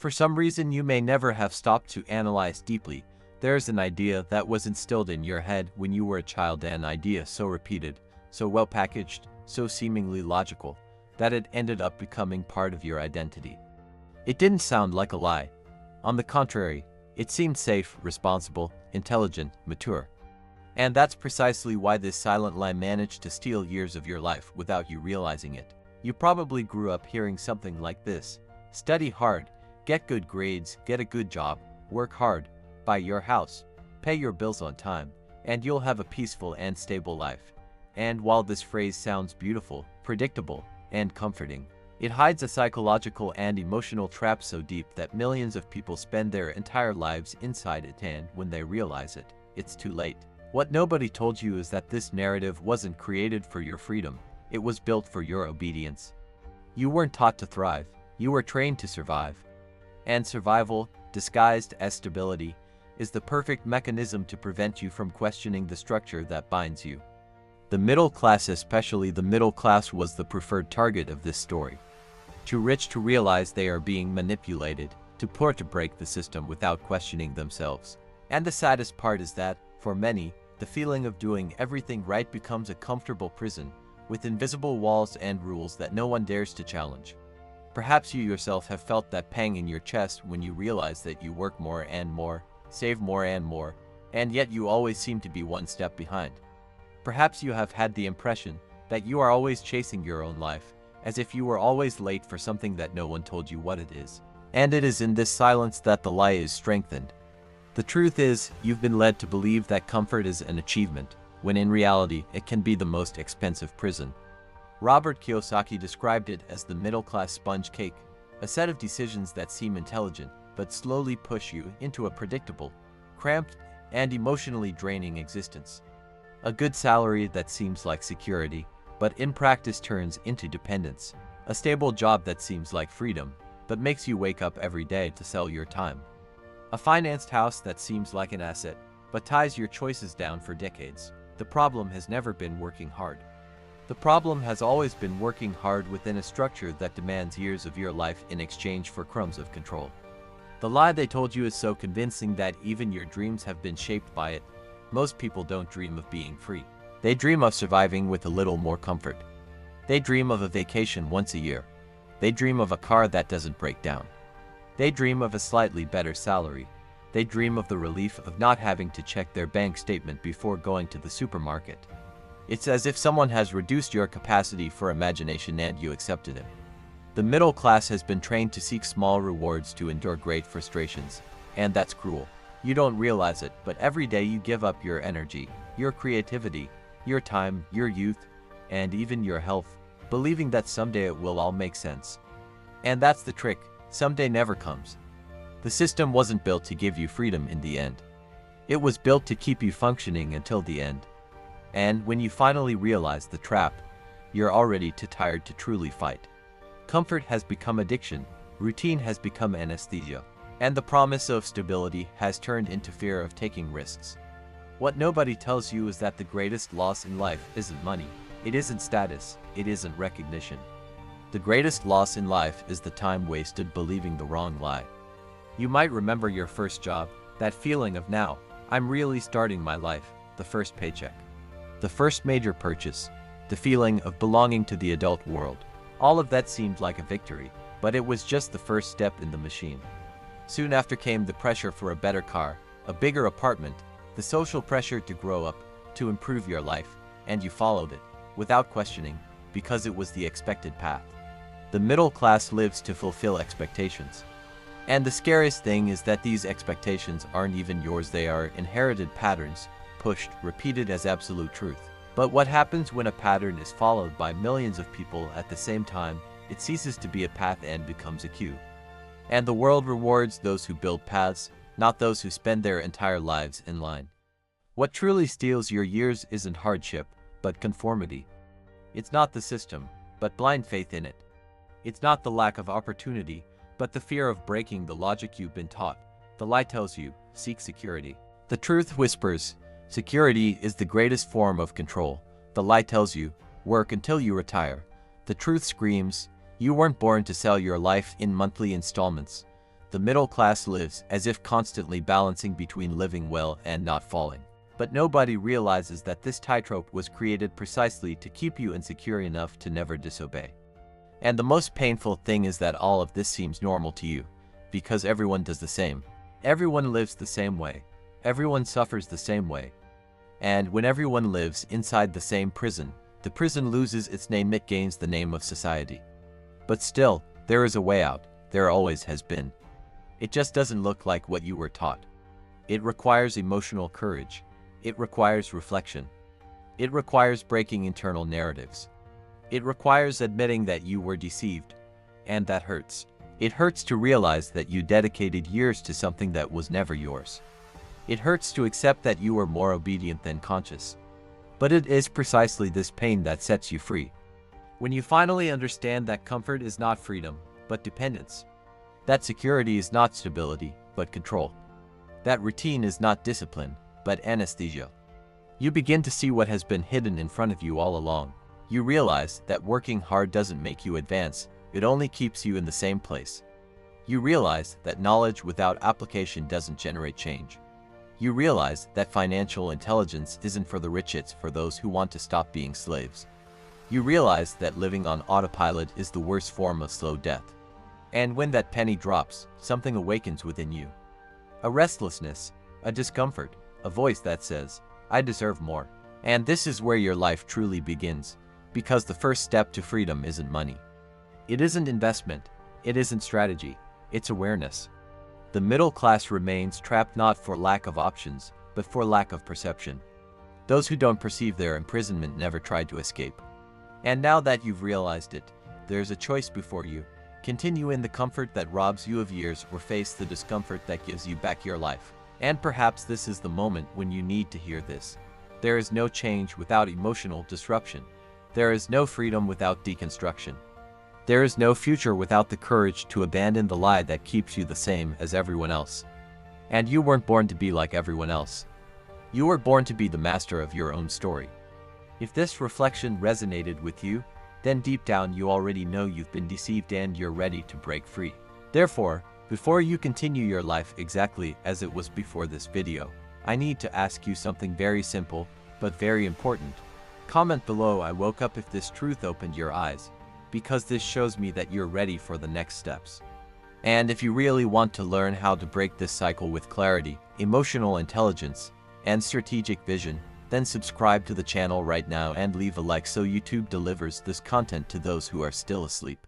For some reason you may never have stopped to analyze deeply, there's an idea that was instilled in your head when you were a child, an idea so repeated, so well packaged, so seemingly logical, that it ended up becoming part of your identity. It didn't sound like a lie. On the contrary, it seemed safe, responsible, intelligent, mature. And that's precisely why this silent lie managed to steal years of your life without you realizing it. You probably grew up hearing something like this: study hard, get good grades, get a good job, work hard, buy your house, pay your bills on time, and you'll have a peaceful and stable life. And while this phrase sounds beautiful, predictable, and comforting, it hides a psychological and emotional trap so deep that millions of people spend their entire lives inside it, and when they realize it, it's too late. What nobody told you is that this narrative wasn't created for your freedom, it was built for your obedience. You weren't taught to thrive, you were trained to survive. And survival, disguised as stability, is the perfect mechanism to prevent you from questioning the structure that binds you. The middle class, especially the middle class, was the preferred target of this story. Too rich to realize they are being manipulated, too poor to break the system without questioning themselves. And the saddest part is that, for many, the feeling of doing everything right becomes a comfortable prison, with invisible walls and rules that no one dares to challenge. Perhaps you yourself have felt that pang in your chest when you realize that you work more and more, save more and more, and yet you always seem to be one step behind. Perhaps you have had the impression that you are always chasing your own life, as if you were always late for something that no one told you what it is. And it is in this silence that the lie is strengthened. The truth is, you've been led to believe that comfort is an achievement, when in reality it can be the most expensive prison. Robert Kiyosaki described it as the middle-class sponge cake, a set of decisions that seem intelligent but slowly push you into a predictable, cramped, and emotionally draining existence. A good salary that seems like security, but in practice turns into dependence. A stable job that seems like freedom, but makes you wake up every day to sell your time. A financed house that seems like an asset, but ties your choices down for decades. The problem has never been working hard. The problem has always been working hard within a structure that demands years of your life in exchange for crumbs of control. The lie they told you is so convincing that even your dreams have been shaped by it. Most people don't dream of being free. They dream of surviving with a little more comfort. They dream of a vacation once a year. They dream of a car that doesn't break down. They dream of a slightly better salary. They dream of the relief of not having to check their bank statement before going to the supermarket. It's as if someone has reduced your capacity for imagination and you accepted it. The middle class has been trained to seek small rewards to endure great frustrations, and that's cruel. You don't realize it, but every day you give up your energy, your creativity, your time, your youth, and even your health, believing that someday it will all make sense. And that's the trick. Someday never comes. The system wasn't built to give you freedom in the end. It was built to keep you functioning until the end. And when you finally realize the trap, you're already too tired to truly fight. Comfort has become addiction, routine has become anesthesia, and the promise of stability has turned into fear of taking risks. What nobody tells you is that the greatest loss in life isn't money, it isn't status, it isn't recognition. The greatest loss in life is the time wasted believing the wrong lie. You might remember your first job, that feeling of now, I'm really starting my life, the first paycheck, the first major purchase, the feeling of belonging to the adult world. All of that seemed like a victory, but it was just the first step in the machine. Soon after came the pressure for a better car, a bigger apartment, the social pressure to grow up, to improve your life, and you followed it, without questioning, because it was the expected path. The middle class lives to fulfill expectations. And the scariest thing is that these expectations aren't even yours, they are inherited patterns, pushed, repeated as absolute truth. But what happens when a pattern is followed by millions of people at the same time? It ceases to be a path and becomes a cue. And the world rewards those who build paths, not those who spend their entire lives in line. What truly steals your years isn't hardship, but conformity. It's not the system, but blind faith in it. It's not the lack of opportunity, but the fear of breaking the logic you've been taught. The lie tells you, seek security. The truth whispers, security is the greatest form of control. The lie tells you, work until you retire. The truth screams, you weren't born to sell your life in monthly installments. The middle class lives as if constantly balancing between living well and not falling. But nobody realizes that this tightrope was created precisely to keep you insecure enough to never disobey. And the most painful thing is that all of this seems normal to you, because everyone does the same. Everyone lives the same way. Everyone suffers the same way. And when everyone lives inside the same prison, the prison loses its name, it gains the name of society. But still, there is a way out. There always has been. It just doesn't look like what you were taught. It requires emotional courage. It requires reflection. It requires breaking internal narratives. It requires admitting that you were deceived. And that hurts. It hurts to realize that you dedicated years to something that was never yours. It hurts to accept that you were more obedient than conscious. But it is precisely this pain that sets you free. When you finally understand that comfort is not freedom, but dependence. That security is not stability, but control. That routine is not discipline, but anesthesia. You begin to see what has been hidden in front of you all along. You realize that working hard doesn't make you advance, it only keeps you in the same place. You realize that knowledge without application doesn't generate change. You realize that financial intelligence isn't for the rich, it's for those who want to stop being slaves. You realize that living on autopilot is the worst form of slow death. And when that penny drops, something awakens within you. A restlessness, a discomfort, a voice that says, I deserve more. And this is where your life truly begins, because the first step to freedom isn't money. It isn't investment, it isn't strategy, it's awareness. The middle class remains trapped not for lack of options, but for lack of perception. Those who don't perceive their imprisonment never try to escape. And now that you've realized it, there's a choice before you. Continue in the comfort that robs you of years, or face the discomfort that gives you back your life. And perhaps this is the moment when you need to hear this. There is no change without emotional disruption. There is no freedom without deconstruction. There is no future without the courage to abandon the lie that keeps you the same as everyone else. And you weren't born to be like everyone else. You were born to be the master of your own story. If this reflection resonated with you, then deep down you already know you've been deceived and you're ready to break free. Therefore, before you continue your life exactly as it was before this video, I need to ask you something very simple, but very important. Comment below I woke up if this truth opened your eyes, because this shows me that you're ready for the next steps. And if you really want to learn how to break this cycle with clarity, emotional intelligence, and strategic vision, then subscribe to the channel right now and leave a like so YouTube delivers this content to those who are still asleep.